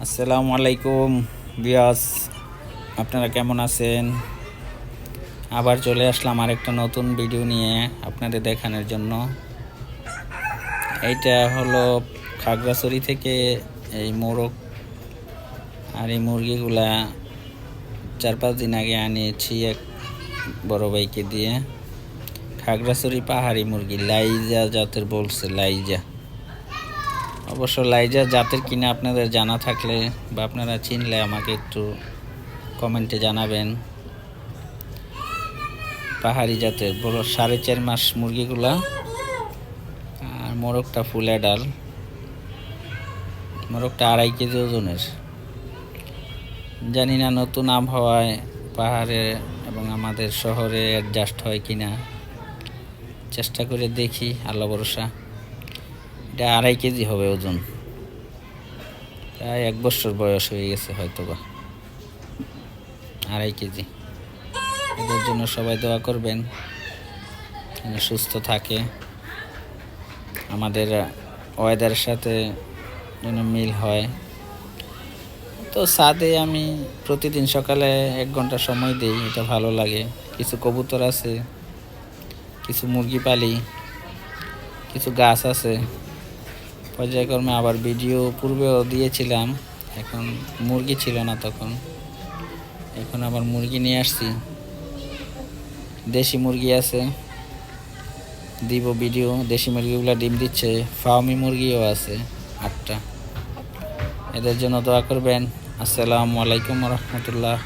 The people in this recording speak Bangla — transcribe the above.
আসসালামু আলাইকুম বিয়াস, আপনারা কেমন আছেন? আবার চলে আসলাম আরেকটা নতুন ভিডিও নিয়ে আপনাদের দেখানোর জন্য। এইটা হলো খাগড়াছড়ি থেকে এই মোরগ আর এই মুরগিগুলা 4-5 দিন আগে আনিয়েছি এক বড় ভাইকে দিয়ে। খাগড়াছড়ি পাহাড়ি মুরগি, লাইজা জাতের বলছে, লাইজা। অবশ্য লাইজা জাতের কিনা আপনাদের জানা থাকলে বা আপনারা চিনলে আমাকে একটু কমেন্টে জানাবেন। পাহাড়ি জাতের বড় 4.5 মাস মুরগিগুলা, আর মোরগটা ফুল ডাল। মোরগটা 2.5 কেজি ওজনের। জানি না নতুন আবহাওয়ায় পাহাড়ে এবং আমাদের শহরে অ্যাডজাস্ট হয় কিনা, চেষ্টা করে দেখি, আল্লাহ ভরসা। এটা 2.5 কেজি হবে ওজন, প্রায় 1 বছর বয়স হয়ে গেছে হয়তো বা। 2.5 কেজি। এদের জন্য সবাই দোয়া করবেন যেন সুস্থ থাকে, আমাদের ওয়েদারের সাথে যেন মিল হয়। তো ছাদে আমি প্রতিদিন সকালে 1 ঘন্টা সময় দিই, এটা ভালো লাগে। কিছু কবুতর আছে, কিছু মুরগি পালি, কিছু গাছ আছে। পর্যায়ক্রমে আবার ভিডিও পূর্বেও দিয়েছিলাম, এখন মুরগি ছিল না তখন, এখন আবার মুরগি নিয়ে আসছি। দেশি মুরগি আছে, দিব ভিডিও। দেশি মুরগিগুলো ডিম দিচ্ছে। ফার্মি মুরগিও আছে 8টা। এদের জন্য দোয়া করবেন। আসসালামু আলাইকুম রহমতুল্লাহ।